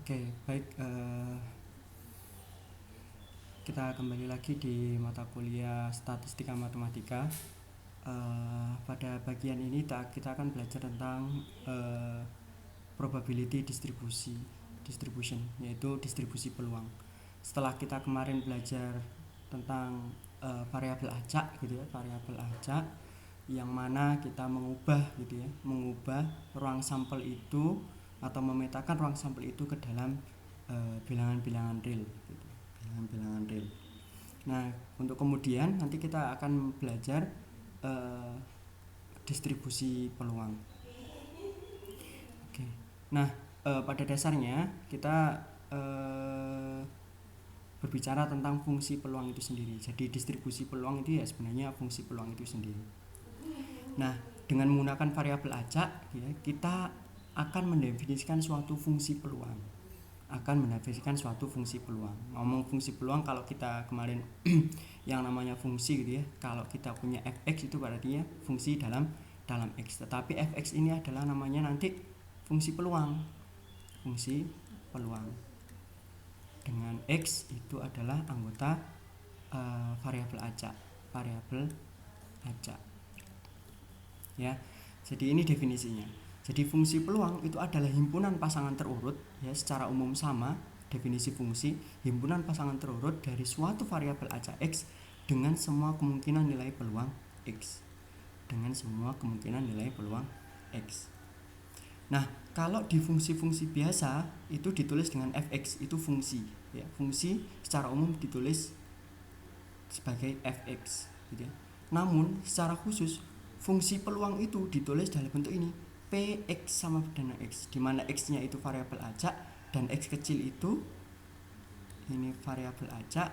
Oke, baik. Kita kembali lagi di mata kuliah Statistika Matematika. Pada bagian ini kita akan belajar tentang probability distribution, yaitu distribusi peluang. Setelah kita kemarin belajar tentang variabel acak, gitu ya, variabel acak, yang mana kita mengubah ruang sampel itu atau memetakan ruang sampel itu ke dalam bilangan-bilangan real, gitu. Bilangan real. Nah, untuk kemudian nanti kita akan belajar distribusi peluang. Oke. Nah, pada dasarnya kita berbicara tentang fungsi peluang itu sendiri. Jadi distribusi peluang itu ya sebenarnya fungsi peluang itu sendiri. Nah, dengan menggunakan variabel acak, ya, kita akan mendefinisikan suatu fungsi peluang. Ngomong fungsi peluang, kalau kita kemarin yang namanya fungsi, gitu ya. Kalau kita punya fx itu berarti ya fungsi dalam x. Tetapi fx ini adalah namanya nanti fungsi peluang. Dengan x itu adalah anggota variabel acak. Ya. Jadi ini definisinya. Jadi fungsi peluang itu adalah himpunan pasangan terurut, ya, secara umum sama definisi fungsi, himpunan pasangan terurut dari suatu variabel acak x dengan semua kemungkinan nilai peluang x. Nah, kalau di fungsi-fungsi biasa itu ditulis dengan fx, itu fungsi, ya. Fungsi secara umum ditulis sebagai fx, gitu ya. Namun secara khusus fungsi peluang itu ditulis dalam bentuk ini, px sama dengan x, di mana x-nya itu variabel acak dan x kecil itu ini variabel acak,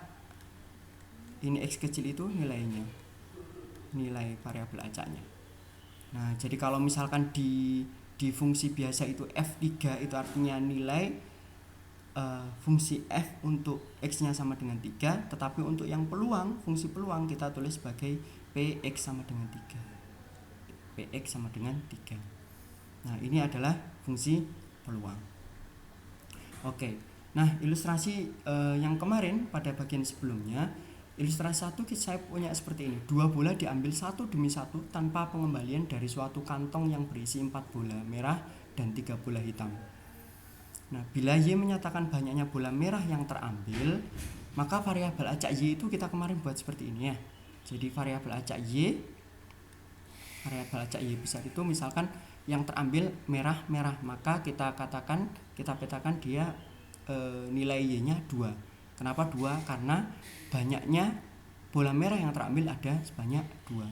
ini x kecil itu nilai variabel acaknya. Nah, jadi kalau misalkan di fungsi biasa itu f3 itu artinya nilai fungsi f untuk x-nya sama dengan 3, tetapi untuk yang peluang, fungsi peluang kita tulis sebagai px sama dengan 3. Nah, ini adalah fungsi peluang. Oke. Nah, ilustrasi yang kemarin pada bagian sebelumnya, ilustrasi 1 saya punya seperti ini. 2 bola diambil satu demi satu tanpa pengembalian dari suatu kantong yang berisi 4 bola merah dan 3 bola hitam. Nah, bila Y menyatakan banyaknya bola merah yang terambil, maka variabel acak Y itu kita kemarin buat seperti ini, ya. Jadi variabel acak Y besar itu misalkan yang terambil merah, maka kita petakan dia nilai Y-nya 2. Kenapa 2? Karena banyaknya bola merah yang terambil ada sebanyak 2.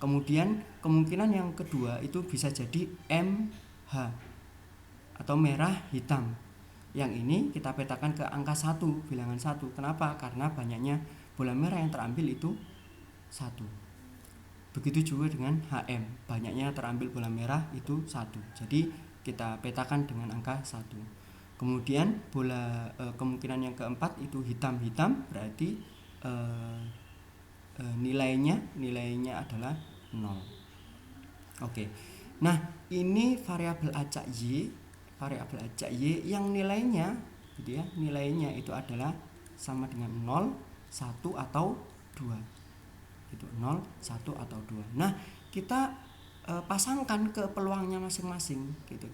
Kemudian kemungkinan yang kedua itu bisa jadi MH atau merah hitam. Yang ini kita petakan ke angka 1, bilangan 1. Kenapa? Karena banyaknya bola merah yang terambil itu 1. Begitu juga dengan HM, banyaknya terambil bola merah itu 1. Jadi kita petakan dengan angka 1. Kemudian kemungkinan yang keempat itu hitam, berarti nilainya adalah 0. Oke. Nah, ini variabel acak Y yang nilainya, gitu ya, nilainya itu adalah sama dengan 0, 1 atau 2. Itu 0, 1 atau 2. Nah, kita pasangkan ke peluangnya masing-masing, gitu.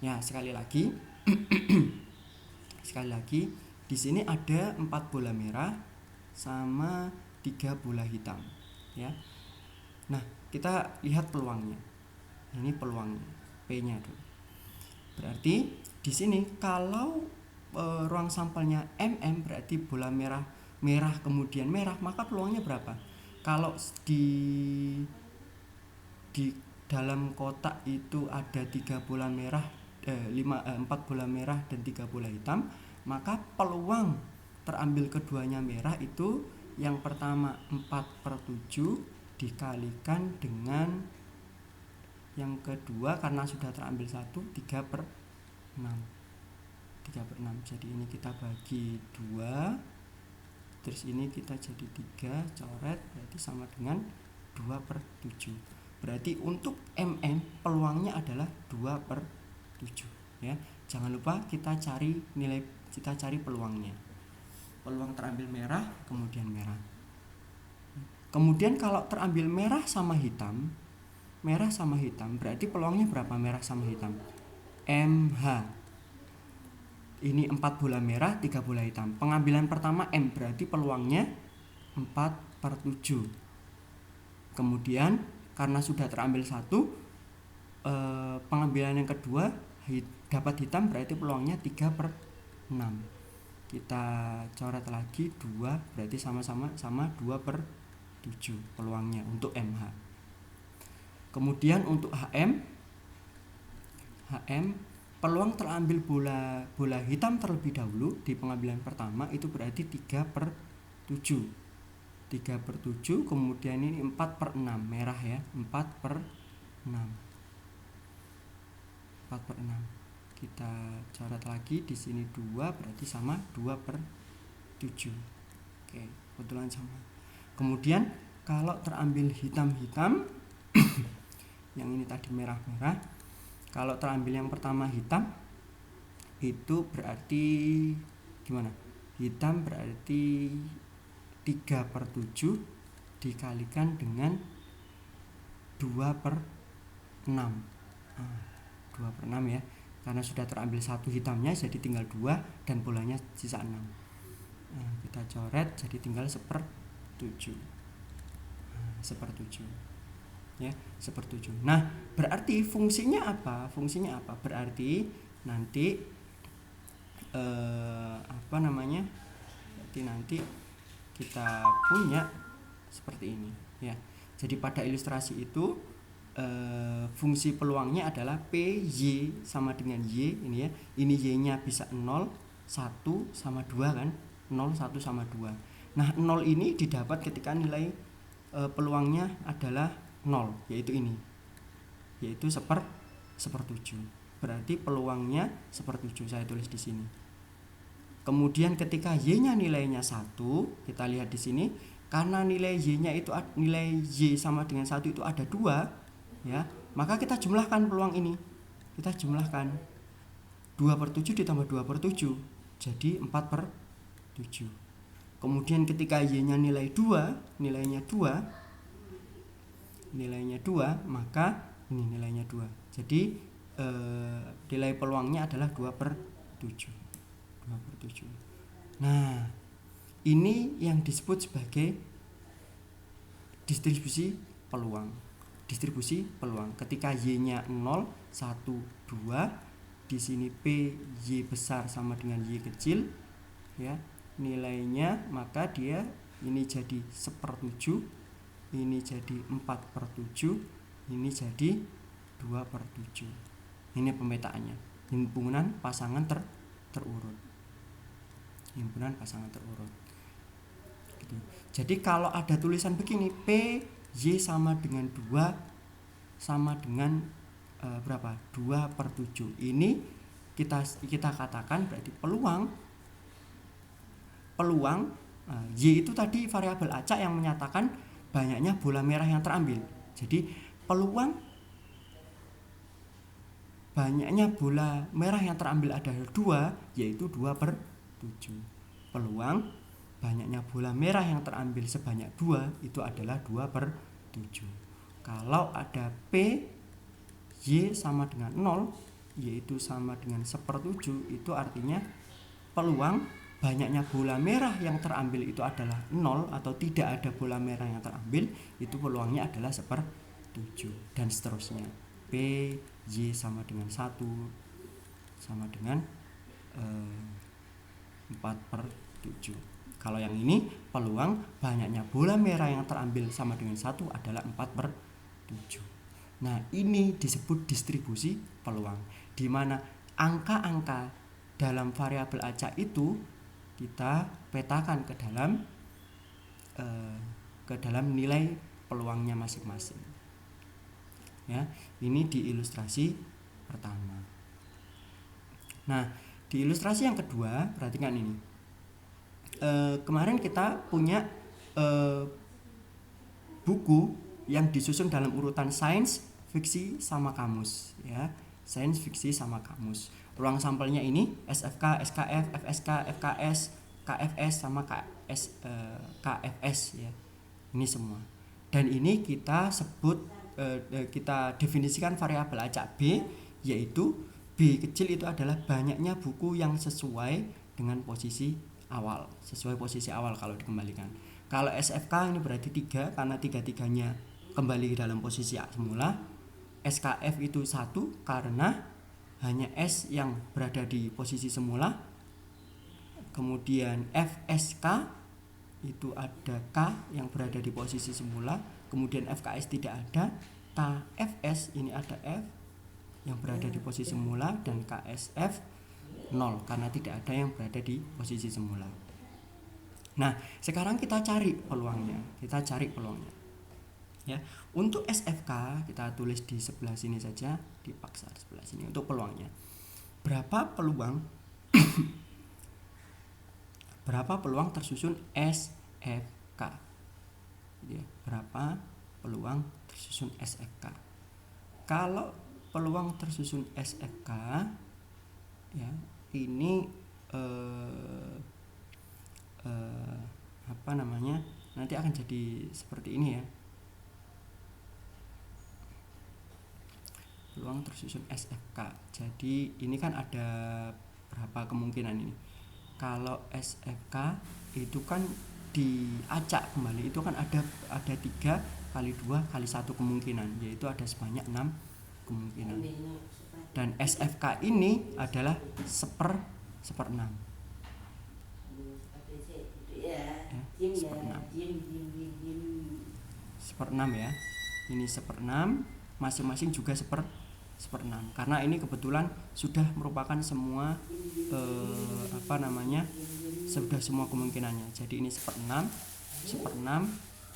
Ya, sekali lagi di sini ada 4 bola merah sama 3 bola hitam, ya. Nah, kita lihat peluangnya. Ini peluangnya, P-nya dulu. Berarti di sini kalau ruang sampelnya mm, berarti bola merah kemudian merah, maka peluangnya berapa? Kalau di dalam kotak itu ada 3 bola merah, 4 bola merah dan 3 bola hitam, maka peluang terambil keduanya merah itu yang pertama 4/7 dikalikan dengan yang kedua, karena sudah terambil 1, 3/6. Jadi ini kita bagi 2, terus ini kita jadi 3, coret, berarti sama dengan 2/7. Berarti untuk mm peluangnya adalah 2/7. ya. Jangan lupa kita cari peluangnya. Peluang terambil merah, kemudian merah. Kemudian kalau terambil merah sama hitam berarti peluangnya berapa merah sama hitam? MH. Ini 4 bola merah, 3 bola hitam. Pengambilan pertama M berarti peluangnya 4/7. Kemudian karena sudah terambil 1, pengambilan yang kedua dapat hitam berarti peluangnya 3/6. Kita coret lagi 2 berarti sama 2/7 peluangnya untuk MH. Kemudian untuk HM peluang terambil bola hitam terlebih dahulu di pengambilan pertama itu berarti 3/7. 3/7, kemudian ini 4/6 merah ya, 4/6. Kita coret lagi di sini 2 berarti sama 2/7. Oke, kebetulan sama. Kemudian kalau terambil hitam-hitam yang ini tadi merah-merah, kalau terambil yang pertama hitam itu berarti gimana? Hitam berarti 3/7 dikalikan dengan 2/6. 2/6 ya. Karena sudah terambil 1 hitamnya jadi tinggal 2 dan bolanya sisa 6. Kita coret jadi tinggal 1/7. 1/7. Ya, 1/7. Nah, berarti fungsinya apa? Berarti nanti berarti nanti kita punya seperti ini ya. Jadi pada ilustrasi itu fungsi peluangnya adalah PY sama dengan Y ini ya. Ini Y-nya bisa 0, 1 sama 2 kan? 0, 1 sama 2. Nah, 0 ini didapat ketika nilai peluangnya adalah 0, yaitu ini. Yaitu 1/7. Berarti peluangnya 1/7, saya tulis di sini. Kemudian ketika Y-nya nilainya 1, kita lihat di sini, karena nilai Y-nya itu nilai Y sama dengan 1 itu ada 2, ya. Maka kita jumlahkan peluang ini. Kita jumlahkan 2/7 ditambah 2/7, jadi 4/7. Kemudian ketika Y-nya nilainya 2, maka ini nilainya 2. Jadi nilai peluangnya adalah 2/7. Nah, ini yang disebut sebagai distribusi peluang. Ketika Y-nya 0, 1, 2, di sini P Y besar sama dengan Y kecil ya. Nilainya maka dia ini jadi 1/7, ini jadi 4/7, ini jadi 2/7. Ini pemetaannya. Himpunan pasangan terurut. Gitu. Jadi kalau ada tulisan begini, P Y sama dengan 2 sama dengan berapa? 2/7. Ini kita katakan berarti peluang Y itu tadi variabel acak yang menyatakan banyaknya bola merah yang terambil. Jadi peluang banyaknya bola merah yang terambil adalah 2, yaitu 2/7. Peluang banyaknya bola merah yang terambil sebanyak 2 itu adalah 2/7. Kalau ada P Y sama dengan 0, yaitu sama dengan 1/7, itu artinya peluang banyaknya bola merah yang terambil itu adalah 0 atau tidak ada bola merah yang terambil, itu peluangnya adalah 1/7 dan seterusnya. P Y sama dengan 1 sama dengan 4/7. Kalau yang ini peluang banyaknya bola merah yang terambil sama dengan 1 adalah 4/7. Nah, ini disebut distribusi peluang, di mana angka-angka dalam variabel acak itu kita petakan ke dalam nilai peluangnya masing-masing. Ya, ini di ilustrasi pertama. Nah, di ilustrasi yang kedua, perhatikan ini. Kemarin kita punya buku yang disusun dalam urutan sains, fiksi, sama kamus. Ya, sains fiksi sama kamus. Peluang sampelnya ini SFK, SKF, FSK, FKS, KFS sama KFS ya. Ini semua. Dan ini kita sebut kita definisikan variabel acak B, yaitu B kecil itu adalah banyaknya buku yang sesuai dengan posisi awal, kalau dikembalikan. Kalau SFK ini berarti 3 karena tiga-tiganya kembali dalam posisi semula. SKF itu 1 karena hanya S yang berada di posisi semula. Kemudian FSK itu ada K yang berada di posisi semula. Kemudian FKS tidak ada. KFS ini ada F yang berada di posisi semula, dan KSF 0 karena tidak ada yang berada di posisi semula. Nah, sekarang kita cari peluangnya. Ya, untuk SFK kita tulis di sebelah sini saja, dipaksa di sebelah sini untuk peluangnya. Berapa peluang berapa peluang tersusun SFK? Ya, berapa peluang tersusun SFK? Kalau peluang tersusun SFK ya, ini nanti akan jadi seperti ini ya. Peluang tersusun SFK. Jadi ini kan ada berapa kemungkinan ini. Kalau SFK itu kan diacak kembali, itu kan ada 3 kali 2 kali 1 kemungkinan, yaitu ada sebanyak 6 kemungkinan. Dan SFK ini adalah 1/6. Ya, 1/6 ya. Ini 1/6, masing-masing juga 1/6. Karena ini kebetulan sudah merupakan semua sudah semua kemungkinannya. Jadi ini 1/6, 1/6,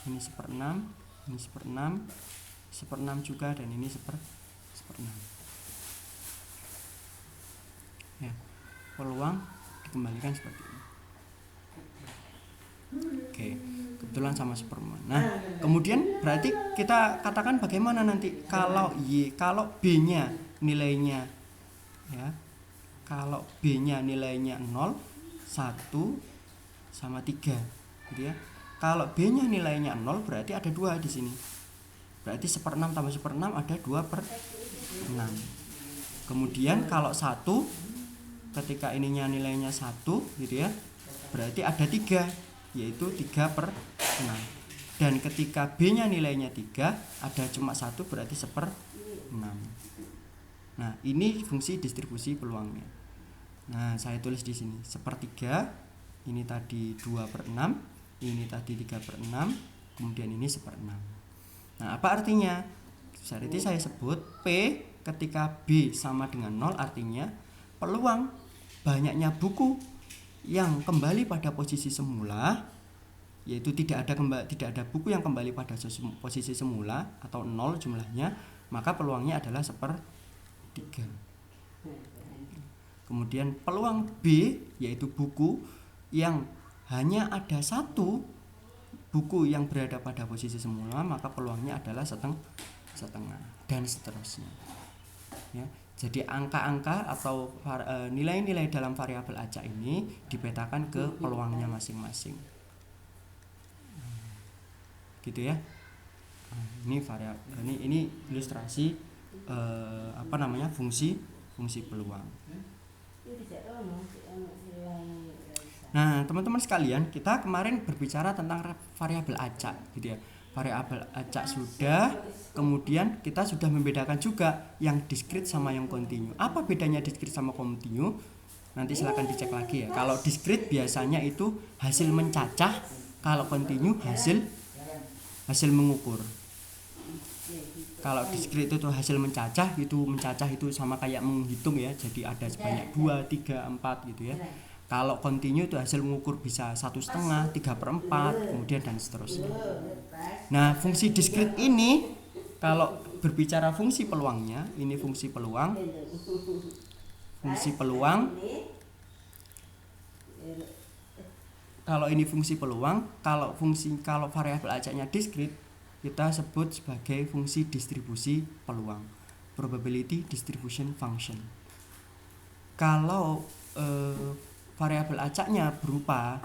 ini 1/6, ini 1/6, 1/6 juga, dan ini 1/6. Ya, peluang dikembalikan seperti ini. Oke, kebetulan sama 1/6. Nah, kemudian berarti kita katakan bagaimana nanti kalau B-nya nilainya ya. Kalau B-nya nilainya 0, 1 sama 3 gitu ya. Kalau B-nya nilainya 0 berarti ada 2 di sini. Berarti 1/6 tambah 1/6 ada 2/6. Kemudian kalau 1 ketika ininya nilainya 1 gitu ya, berarti ada 3, yaitu 3/6. Dan ketika B-nya nilainya 3, ada cuma 1, berarti 1/6. Nah, ini fungsi distribusi peluangnya. Nah, saya tulis di sini 1/3, ini tadi 2/6, ini tadi 3/6, kemudian ini 1/6. Nah, apa artinya? Berarti saya sebut P ketika B sama dengan 0 artinya peluang banyaknya buku yang kembali pada posisi semula, yaitu tidak ada buku yang kembali pada posisi semula atau 0 jumlahnya, maka peluangnya adalah 1/3. Kemudian peluang B, yaitu buku yang hanya ada 1 buku yang berada pada posisi semula, maka peluangnya adalah setengah, dan seterusnya ya. Jadi angka-angka atau nilai-nilai dalam variabel acak ini dipetakan ke peluangnya masing-masing. Gitu ya. Ini variabel, ini ilustrasi fungsi peluang. Nah, teman-teman sekalian, kita kemarin berbicara tentang variabel acak gitu ya. Variabel acak sudah, kemudian kita sudah membedakan juga yang diskrit sama yang kontinu. Apa bedanya diskrit sama kontinu? Nanti silakan dicek lagi ya. Kalau diskrit biasanya itu hasil mencacah, kalau kontinu hasil mengukur. Kalau diskrit itu hasil mencacah itu sama kayak menghitung ya. Jadi ada sebanyak 2, 3, 4 gitu ya. Kalau kontinu itu hasil mengukur bisa 1/2, 3/4, kemudian dan seterusnya. Nah, fungsi diskrit ini kalau berbicara fungsi peluangnya, ini fungsi peluang. Kalau ini fungsi peluang, kalau variabel acaknya diskrit, kita sebut sebagai fungsi distribusi peluang. probability distribution function. Kalau variabel acaknya berupa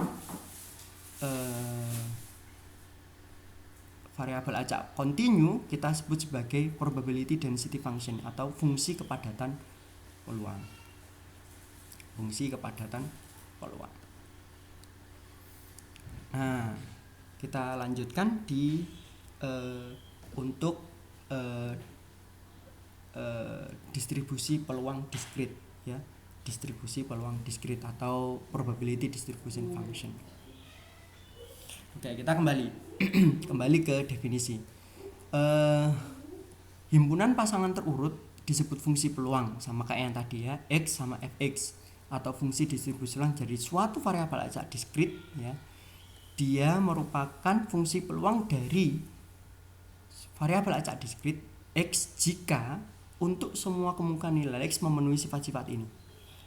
variabel acak kontinu, kita sebut sebagai probability density function atau fungsi kepadatan peluang. Fungsi kepadatan peluang. Nah, kita lanjutkan di untuk distribusi peluang diskrit, ya, distribusi peluang diskrit atau probability distribution function. Oke, kita kembali ke definisi. Himpunan pasangan terurut disebut fungsi peluang, sama kayak yang tadi ya, x sama fx, atau fungsi distribusi peluang dari suatu variabel acak diskrit, ya. Dia merupakan fungsi peluang dari variabel acak diskrit x jika untuk semua kemungkinan nilai x memenuhi sifat-sifat ini.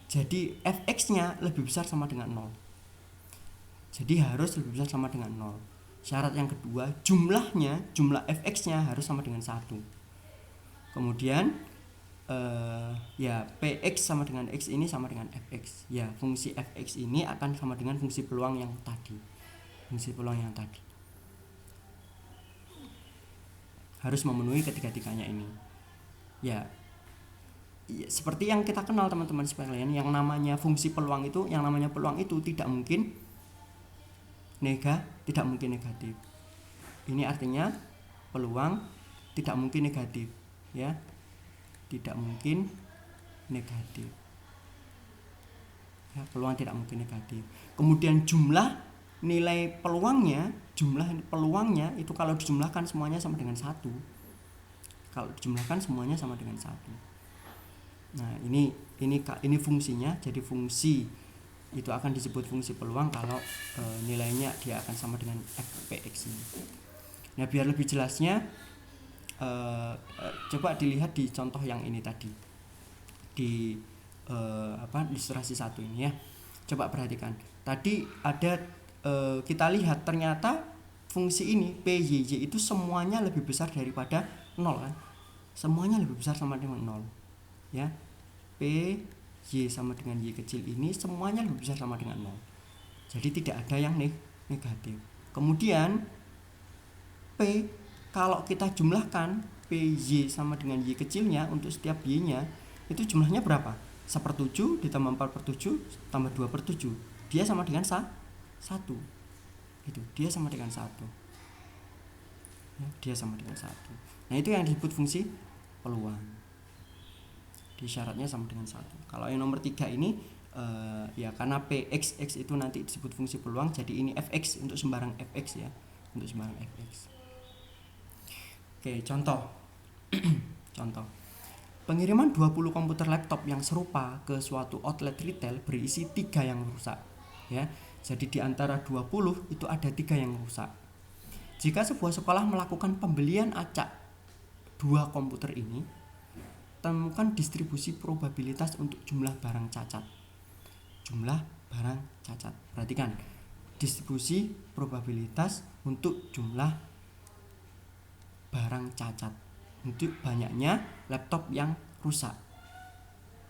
Jadi fx-nya lebih besar sama dengan 0. Jadi harus lebih besar sama dengan 0. Syarat yang kedua, jumlah fx-nya harus sama dengan 1. Kemudian ya px sama dengan x ini sama dengan fx. Ya, fungsi fx ini akan sama dengan fungsi peluang yang tadi. Fungsi peluang yang tadi harus memenuhi ketiga-tiganya ini. Ya, seperti yang kita kenal teman-teman sekalian, yang namanya fungsi peluang itu, tidak mungkin negatif. Ini artinya peluang tidak mungkin negatif, ya. Tidak mungkin negatif. Ya, peluang tidak mungkin negatif. Kemudian jumlah peluangnya itu kalau dijumlahkan semuanya sama dengan 1. Kalau dijumlahkan semuanya sama dengan 1. Nah, ini fungsinya. Jadi fungsi itu akan disebut fungsi peluang kalau nilainya dia akan sama dengan fpx ini. Nah, biar lebih jelasnya coba dilihat di contoh yang ini tadi, di ilustrasi 1 ini, ya. Coba perhatikan. Tadi ada kita lihat ternyata fungsi ini PYY itu semuanya lebih besar daripada 0, kan? Semuanya lebih besar sama dengan 0, ya. P Y sama dengan Y kecil ini semuanya lebih besar sama dengan 0. Jadi tidak ada yang negatif. Kemudian P, kalau kita jumlahkan PY sama dengan Y kecilnya untuk setiap Y-nya, itu jumlahnya berapa? 1/7 ditambah 4/7 tambah 2/7. Dia sama dengan 1. Itu, dia sama dengan 1. Ya, dia sama dengan 1. Nah, itu yang disebut fungsi peluang. Di syaratnya sama dengan 1. Kalau yang nomor 3 ini ya karena px itu nanti disebut fungsi peluang, jadi ini fx untuk sembarang fx, ya. Untuk sembarang fx. Oke, contoh. Contoh. Pengiriman 20 komputer laptop yang serupa ke suatu outlet retail berisi 3 yang rusak, ya. Jadi di antara 20 itu ada 3 yang rusak. Jika sebuah sekolah melakukan pembelian acak 2 komputer ini, temukan distribusi probabilitas untuk jumlah barang cacat. Jumlah barang cacat. Perhatikan, distribusi probabilitas untuk jumlah barang cacat, untuk banyaknya laptop yang rusak.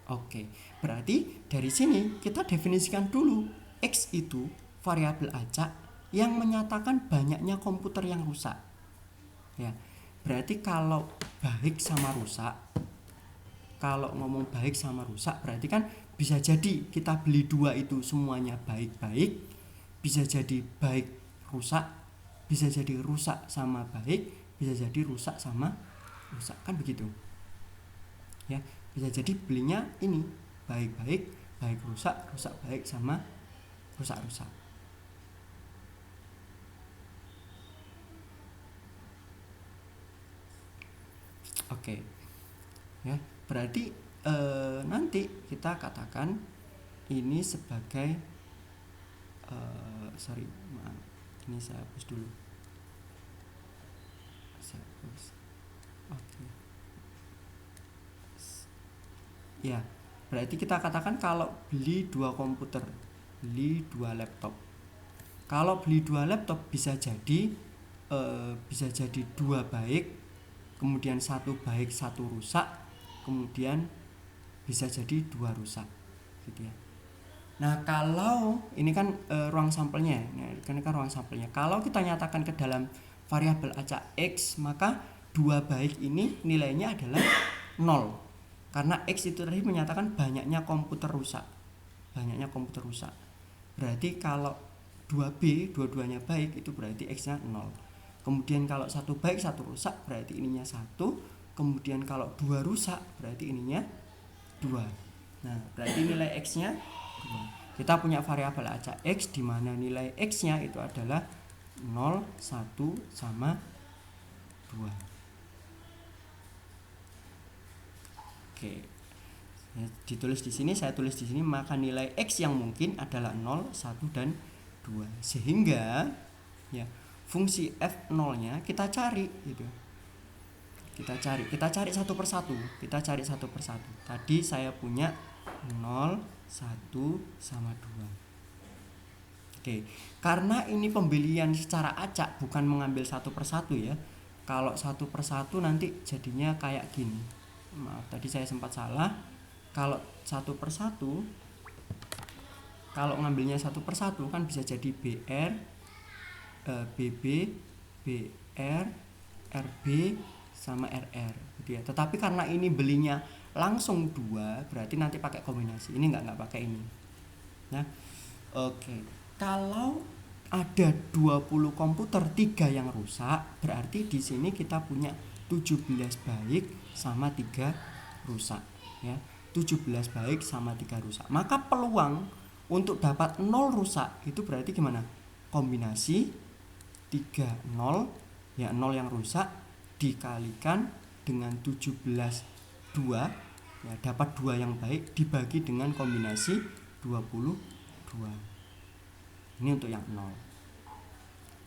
Oke, berarti dari sini kita definisikan dulu, X itu variabel acak yang menyatakan banyaknya komputer yang rusak, ya. Berarti kalau baik sama rusak, kalau ngomong baik sama rusak, berarti kan bisa jadi kita beli 2 itu semuanya baik-baik, bisa jadi baik rusak, bisa jadi rusak sama baik, bisa jadi rusak sama rusak, kan begitu, ya. Bisa jadi belinya ini baik-baik, baik rusak, rusak baik sama rusak-rusak. Oke, ya. Berarti nanti kita katakan ini sebagai maaf, ini saya hapus dulu. Oke. Ya, berarti kita katakan kalau beli 2 komputer, beli 2 laptop. Kalau beli 2 laptop bisa jadi 2 baik, kemudian 1 baik 1 rusak, kemudian bisa jadi 2 rusak gitu ya. Nah, kalau ini kan ruang sampelnya. Nah, ini kan ruang sampelnya. Kalau kita nyatakan ke dalam variabel acak X, maka 2 baik ini nilainya adalah 0. Karena X itu tadi menyatakan banyaknya komputer rusak. Banyaknya komputer rusak. Berarti kalau 2B dua-duanya baik itu berarti X-nya 0. Kemudian kalau 1 baik 1 rusak berarti ininya 1. Kemudian kalau 2 rusak berarti ininya 2. Nah, berarti nilai X-nya 2. Kita punya variabel acak X di mana nilai X-nya itu adalah 0, 1 sama 2. Oke. Ya, ditulis di sini, saya tulis di sini, maka nilai X yang mungkin adalah 0, 1 dan 2. Sehingga ya, fungsi f0-nya kita cari gitu. Kita cari satu persatu. Tadi saya punya 0, 1 sama 2. Oke, karena ini pembelian secara acak bukan mengambil satu persatu ya. Kalau satu persatu nanti jadinya kayak gini. Maaf, tadi saya sempat salah. Kalau satu persatu, kalau ngambilnya satu persatu kan bisa jadi BR, BB, BR, RB sama RR gitu ya. Tetapi karena ini belinya langsung 2, berarti nanti pakai kombinasi. Ini enggak pakai ini. Nah, oke. Kalau ada 20 komputer, 3 yang rusak, berarti di sini kita punya 17 baik sama 3 rusak ya. 17 baik sama 3 rusak. Maka peluang untuk dapat 0 rusak itu berarti gimana? Kombinasi 3 0 ya, 0 yang rusak dikalikan dengan 17 2 ya, dapat 2 yang baik dibagi dengan kombinasi 22. Ini untuk yang 0.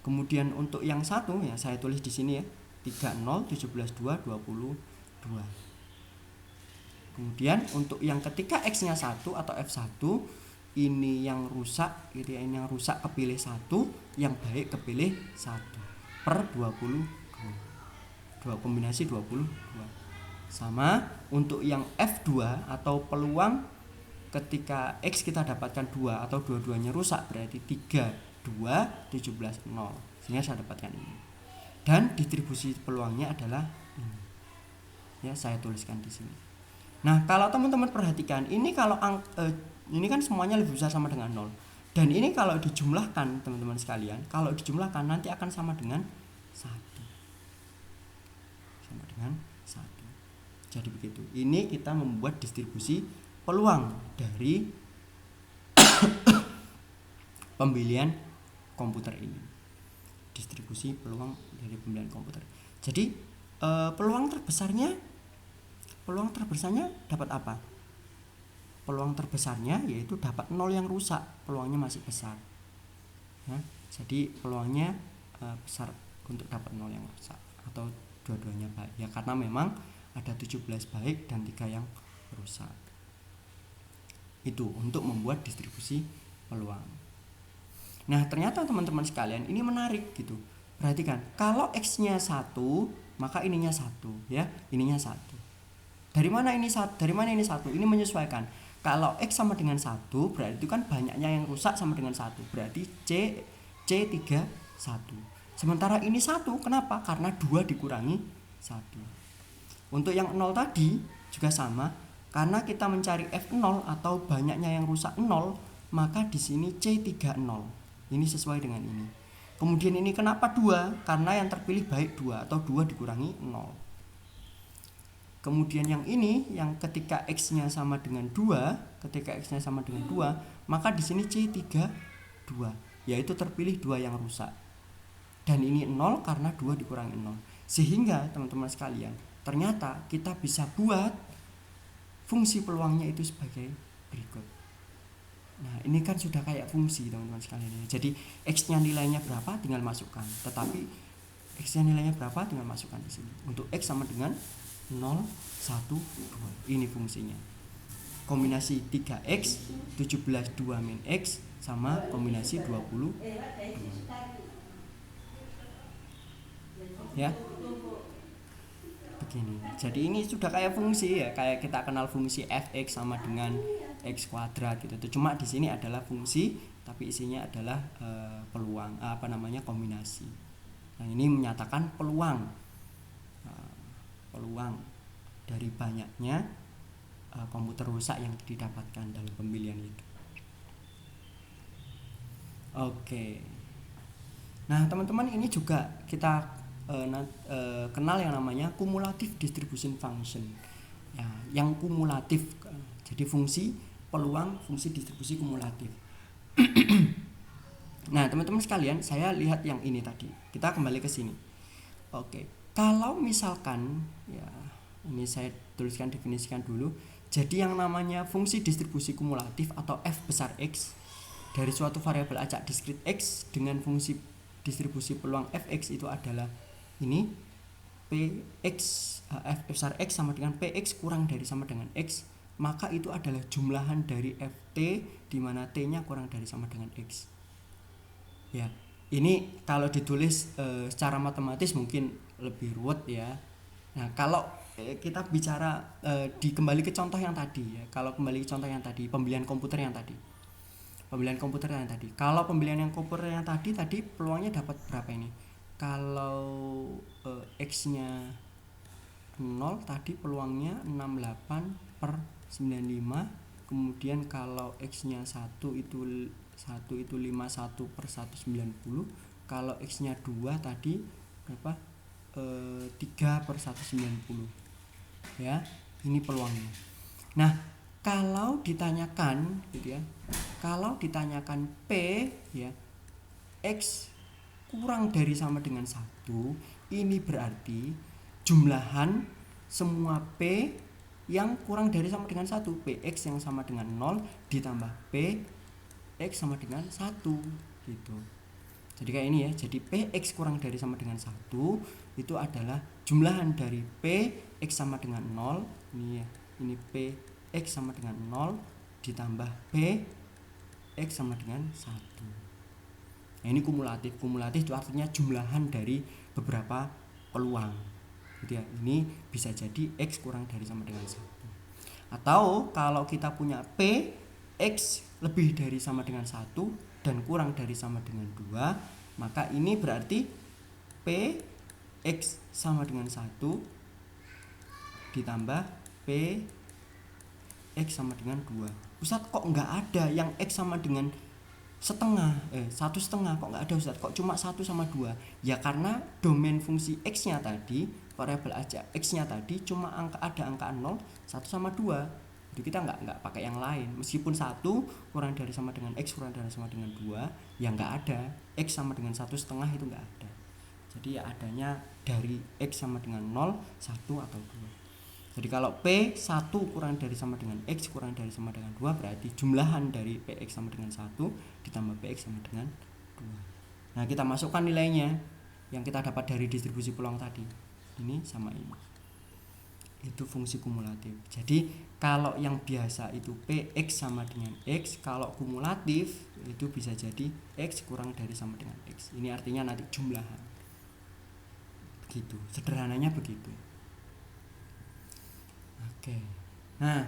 Kemudian untuk yang 1 ya saya tulis di sini ya. 3 0 17 2 22. Kemudian untuk yang ketika X-nya 1 atau F1, ini yang rusak gitu ya, ini yang rusak kepilih 1, yang baik kepilih 1 per 22. 2 kombinasi 22. Sama untuk yang F2 atau peluang ketika X kita dapatkan 2 atau dua-duanya rusak berarti 3 2 17 0. Sehingga saya dapatkan ini. Dan distribusi peluangnya adalah ini. Ya, saya tuliskan di sini. Nah, kalau teman-teman perhatikan, ini kalau ini kan semuanya lebih besar sama dengan 0. Dan ini kalau dijumlahkan teman-teman sekalian, kalau dijumlahkan nanti akan sama dengan 1. Sama dengan 1. Jadi begitu. Ini kita membuat distribusi peluang dari pembelian komputer ini. Distribusi peluang dari pembelian komputer. Jadi peluang terbesarnya dapat apa? Peluang terbesarnya yaitu dapat 0 yang rusak. Peluangnya masih besar ya, jadi peluangnya besar untuk dapat 0 yang rusak atau dua-duanya baik ya, karena memang ada 17 baik dan 3 yang rusak. Itu untuk membuat distribusi peluang. Nah, ternyata teman-teman sekalian ini menarik gitu. Perhatikan, kalau X-nya 1, maka ininya 1 ya, ininya 1. Dari mana ini 1? Ini menyesuaikan. Kalau X sama dengan 1, berarti itu kan banyaknya yang rusak sama dengan 1. Berarti C3 1. Sementara ini 1, kenapa? Karena 2 dikurangi 1. Untuk yang 0 tadi juga sama. Karena kita mencari F0 atau banyaknya yang rusak 0, maka di sini C30. Ini sesuai dengan ini. Kemudian ini kenapa 2? Karena yang terpilih baik 2 atau 2 dikurangi 0. Kemudian yang ini, yang ketika X-nya sama dengan 2, maka di sini C32, yaitu terpilih 2 yang rusak. Dan ini 0 karena 2 dikurangi 0. Sehingga teman-teman sekalian, ternyata kita bisa buat fungsi peluangnya itu sebagai berikut. Nah, ini kan sudah kayak fungsi teman-teman sekalian. Jadi X-nya nilainya berapa tinggal masukkan. Tetapi X-nya nilainya berapa tinggal masukkan di sini. Untuk X sama dengan 0, 1, 2. Ini fungsinya. Kombinasi 3X, 17 2 min X sama kombinasi 20. Ya. Gini. Jadi ini sudah kayak fungsi ya, kayak kita kenal fungsi fx sama dengan x kuadrat gitu. Cuma di sini adalah fungsi tapi isinya adalah peluang kombinasi. Nah, ini menyatakan peluang peluang dari banyaknya komputer rusak yang didapatkan dalam pemilihan itu. Oke. Nah, teman-teman, ini juga kita kenal yang namanya cumulative distribution function. Ya, yang kumulatif. Jadi fungsi peluang, fungsi distribusi kumulatif. Nah, teman-teman sekalian, saya lihat yang ini tadi. Kita kembali ke sini. Oke. Kalau misalkan ya, ini saya tuliskan definisikan dulu. Jadi yang namanya fungsi distribusi kumulatif atau f besar X dari suatu variabel acak diskrit X dengan fungsi distribusi peluang fx itu adalah ini px f besar X sama dengan px kurang dari sama dengan x, maka itu adalah jumlahan dari ft di mana t-nya kurang dari sama dengan x. Ya, ini kalau ditulis secara matematis mungkin lebih ruwet ya. Nah, kalau kita bicara kembali ke contoh yang tadi ya. Kalau kembali ke contoh yang tadi, pembelian komputer yang tadi. Kalau pembelian yang komputer yang tadi peluangnya dapat berapa ini? Kalau x-nya 0 tadi peluangnya 68 per 95. Kemudian kalau x-nya 1 itu 51 per 190. Kalau x-nya 2 tadi berapa? 3 per 190. Ya, ini peluangnya. Nah, kalau ditanyakan gitu ya, kalau ditanyakan P ya X kurang dari sama dengan 1, ini berarti jumlahan semua P yang kurang dari sama dengan 1, Px yang sama dengan 0 ditambah P X sama dengan 1 gitu. Jadi kayak ini ya. Jadi Px kurang dari sama dengan 1 itu adalah jumlahan dari P X sama dengan 0 ini ya. Ini P X sama dengan 0 ditambah P X sama dengan 1. Nah, ini kumulatif. Kumulatif itu artinya jumlahan dari beberapa peluang. Gitu ya. Ini bisa jadi X kurang dari sama dengan 1. Atau kalau kita punya P X lebih dari sama dengan 1 dan kurang dari sama dengan 2, maka ini berarti P X sama dengan 1 ditambah P X sama dengan 2. Ustadz, kok nggak ada yang X sama dengan setengah, 1/2 kok nggak ada Ustadz, kok cuma 1 sama 2? Ya karena domain fungsi X nya tadi, variabel aja X nya tadi cuma ada angka 0, 1 sama 2. Jadi kita nggak pakai yang lain. Meskipun 1 kurang dari sama dengan X kurang dari sama dengan 2, ya nggak ada. X sama dengan 1/2 itu nggak ada. Jadi ya adanya dari X sama dengan 0, 1 atau 2. Jadi kalau P 1 kurang dari sama dengan X kurang dari sama dengan 2, berarti jumlahan dari Px sama dengan 1 ditambah Px sama dengan 2. Nah, kita masukkan nilainya yang kita dapat dari distribusi peluang tadi. Ini sama ini. Itu fungsi kumulatif. Jadi kalau yang biasa itu Px sama dengan X, kalau kumulatif itu bisa jadi X kurang dari sama dengan X. Ini artinya nanti jumlahan. Begitu. Sederhananya begitu. Oke. Nah,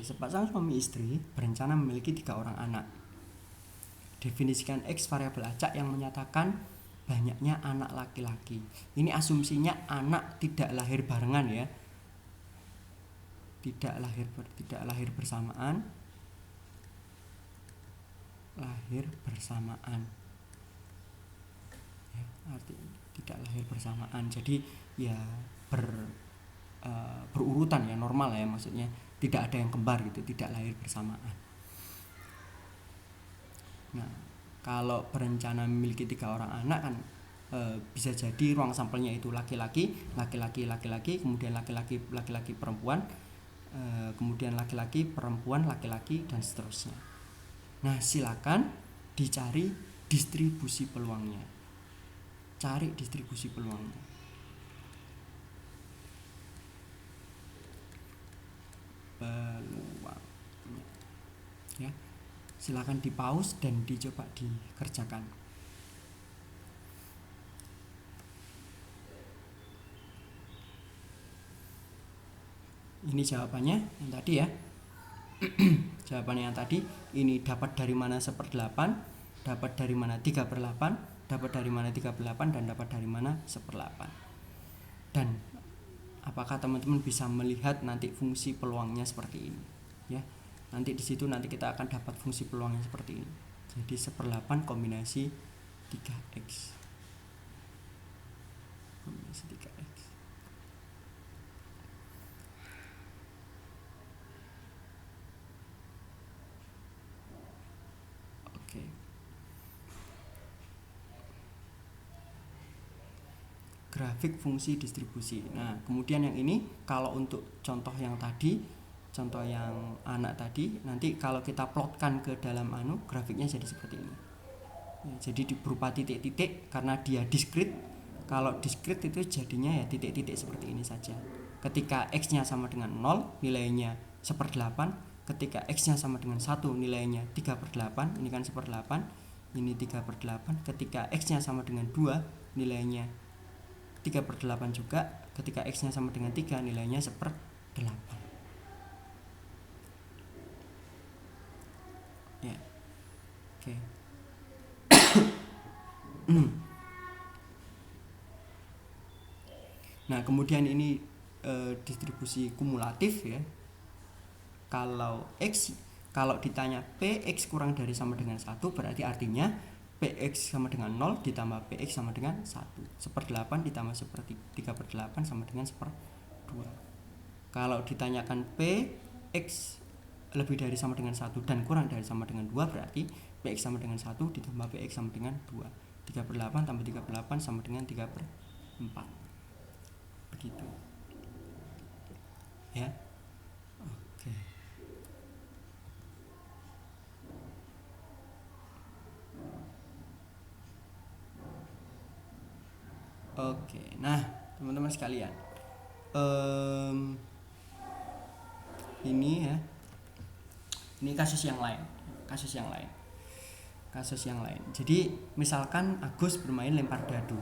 sepasang suami istri berencana memiliki 3 orang anak. Definisikan X variabel acak yang menyatakan banyaknya anak laki-laki. Ini asumsinya anak tidak lahir barengan ya. Tidak lahir bersamaan. Lahir bersamaan. Ya, artinya tidak lahir bersamaan. Jadi ya berurutan ya, normal ya, maksudnya tidak ada yang kembar gitu, tidak lahir bersamaan. Nah, kalau berencana memiliki 3 orang anak kan bisa jadi ruang sampelnya itu laki-laki, kemudian laki-laki perempuan, kemudian laki-laki perempuan laki-laki dan seterusnya. Nah, silakan dicari distribusi peluangnya. Cari distribusi peluangnya. Peluangnya. Ya. Silakan di pause dan dicoba dikerjakan. Ini jawabannya yang tadi ya. Jawabannya yang tadi, ini dapat dari mana 1/8, dapat dari mana 3/8, dapat dari mana 3/8, dan dapat dari mana 1/8. Dan apakah teman-teman bisa melihat nanti fungsi peluangnya seperti ini ya. Nanti di situ nanti kita akan dapat fungsi peluangnya seperti ini. Jadi 1/8 kombinasi 3x. Kombinasi 3x. Oke. Grafik fungsi distribusi. Nah, kemudian yang ini kalau untuk contoh yang tadi, contoh yang anak tadi, nanti kalau kita plotkan ke dalam grafiknya jadi seperti ini. Ya, jadi berupa titik-titik karena dia diskrit. Kalau diskrit itu jadinya ya titik-titik seperti ini saja. Ketika x-nya sama dengan 0, nilainya 1/8. Ketika x-nya sama dengan 1, nilainya 3/8. Ini kan 1/8, ini 3/8. Ketika x-nya sama dengan 2, nilainya 3/8 juga. Ketika x-nya sama dengan 3, nilainya 1/8. Ya. Oke. Nah, kemudian ini distribusi kumulatif ya. Kalau ditanya px kurang dari sama dengan 1, berarti artinya px sama dengan 0 ditambah px sama dengan 1. 1/8 ditambah 3/8 sama dengan 1/2. Kalau ditanyakan px lebih dari sama dengan 1 dan kurang dari sama dengan 2, berarti px sama dengan 1 ditambah px sama dengan 2. 3/8 tambah 3/8 sama dengan 3/4. Begitu. Ya. Oke. Oke. Nah, teman-teman sekalian. Ini ya. Ini kasus yang lain. Jadi misalkan Agus bermain lempar dadu.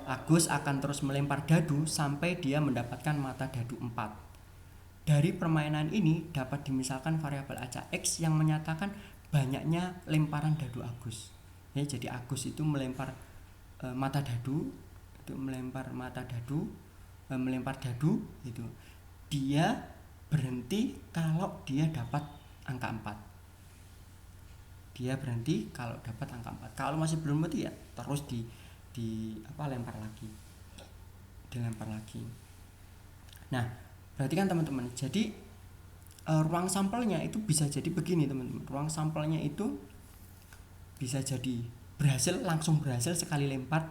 Agus akan terus melempar dadu sampai dia mendapatkan mata dadu 4. Dari permainan ini dapat dimisalkan variabel acak X yang menyatakan banyaknya lemparan dadu Agus. Ya, jadi Agus itu melempar mata dadu, melempar dadu gitu. Dia berhenti kalau dia dapat angka 4. Kalau masih belum berhenti ya terus dilempar lagi. Nah, berarti kan teman-teman, jadi ruang sampelnya itu bisa jadi begini teman-teman. Ruang sampelnya itu bisa jadi langsung berhasil sekali lempar,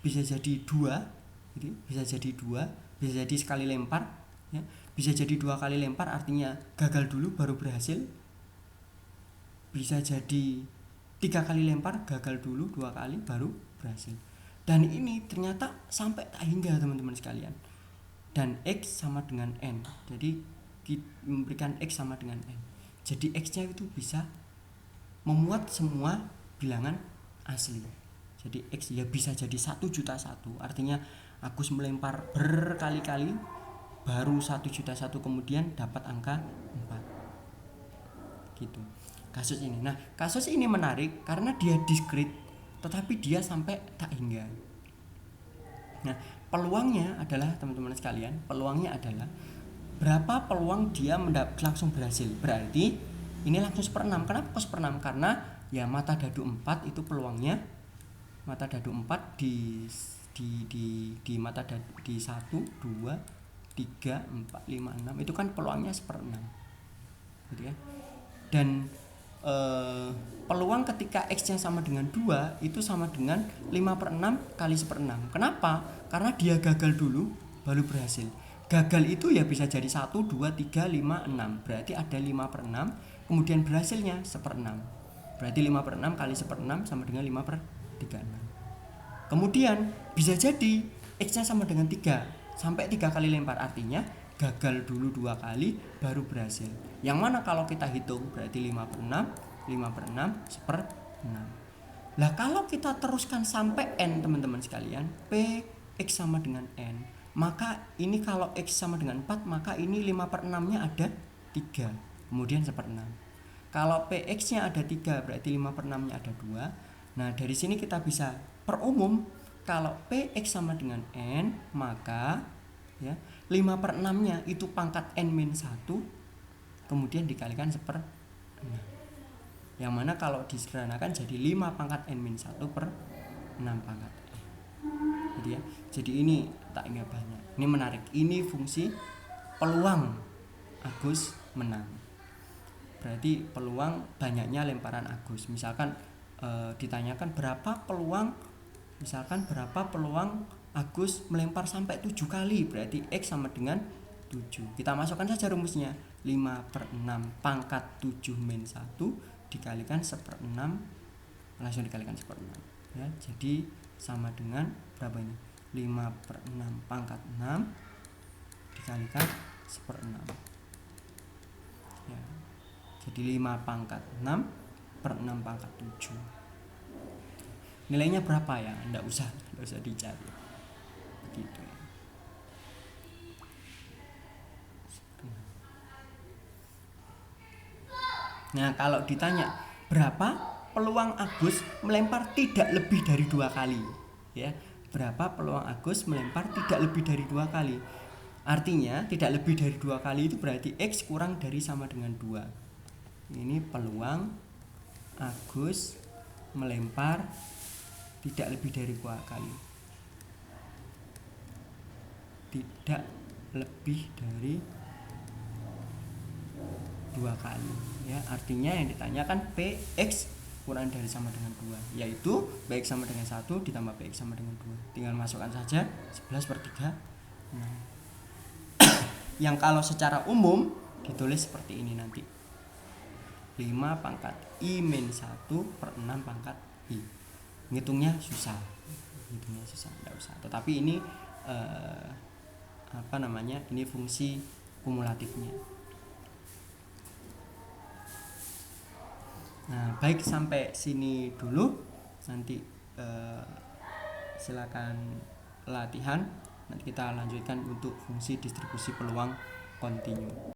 bisa jadi 2 gitu, bisa jadi sekali lempar ya. Bisa jadi 2 kali lempar, artinya gagal dulu baru berhasil. Bisa jadi 3 kali lempar, gagal dulu 2 kali baru berhasil. Dan ini ternyata sampai tak hingga teman-teman sekalian. Dan X sama dengan N. Jadi memberikan X sama dengan N. Jadi X-nya itu bisa memuat semua bilangan asli. Jadi X ya bisa jadi 1.000.001. Artinya Agus melempar berkali-kali baru 1.000.001 kemudian dapat angka 4. Gitu. Kasus ini. Nah, kasus ini menarik karena dia diskrit tetapi dia sampai tak hingga. Nah, peluangnya adalah teman-teman sekalian, berapa peluang dia langsung berhasil. Berarti ini langsung 1/6. Kenapa kok 1/6? Karena ya mata dadu 4 itu peluangnya mata dadu 4 di mata dadu di 1, 2, 3, 4, 5, 6 itu kan peluangnya 1/6. Gitu ya. Dan peluang ketika X-nya sama dengan 2 itu sama dengan 5/6 kali 1/6. Kenapa? Karena dia gagal dulu baru berhasil. Gagal itu ya bisa jadi 1, 2, 3, 5, 6. Berarti ada 5/6, kemudian berhasilnya 1/6. Berarti 5/6 kali 1/6 sama dengan 5/36. Kemudian bisa jadi X-nya sama dengan 3, sampai 3 kali lempar, artinya gagal dulu 2 kali baru berhasil. Yang mana kalau kita hitung berarti 5/6 5/6/6. Lah kalau kita teruskan sampai N teman-teman sekalian, Px sama dengan N, maka ini kalau X sama dengan 4, maka ini 5/6 nya ada 3, kemudian 1/6. Kalau Px nya ada 3, berarti 5/6 nya ada 2. Nah dari sini kita bisa perumum, kalau Px sama dengan N, maka ya 5/6 nya itu pangkat N-1, kemudian dikalikan 1/6, yang mana kalau disederhanakan jadi 5 pangkat N-1 per 6 pangkat N. Jadi ya, jadi ini tak ingat banyak. Ini menarik, ini fungsi peluang Agus menang. Berarti peluang banyaknya lemparan Agus. Misalkan ditanyakan berapa peluang Agus melempar sampai 7 kali, berarti X sama dengan 7. Kita masukkan saja rumusnya, 5/6 pangkat 7-1 dikalikan 1/6, langsung dikalikan 1/6 ya. Jadi sama dengan berapa ini? 5/6 pangkat 6 dikalikan 1/6 ya. Jadi 5 pangkat 6 per 6 pangkat 7. Nilainya berapa ya? Enggak usah dicari. Begitu ya. Nah, kalau ditanya berapa peluang Agus melempar tidak lebih dari 2 kali, ya. Berapa peluang Agus melempar tidak lebih dari 2 kali? Artinya tidak lebih dari 2 kali itu berarti X kurang dari sama dengan 2. Ini peluang Agus melempar tidak lebih dari 2 kali. Tidak lebih dari 2 kali ya, artinya yang ditanyakan Px kurang dari sama dengan 2, yaitu Px sama dengan 1 ditambah Px sama dengan 2. Tinggal masukkan saja 11/3. Nah, yang kalau secara umum ditulis seperti ini nanti, 5 pangkat I-1 per 6 pangkat I. Ngitungnya susah, enggak usah. Tetapi ini ini fungsi kumulatifnya. Nah, baik, sampai sini dulu. Nanti silakan latihan. Nanti kita lanjutkan untuk fungsi distribusi peluang kontinu.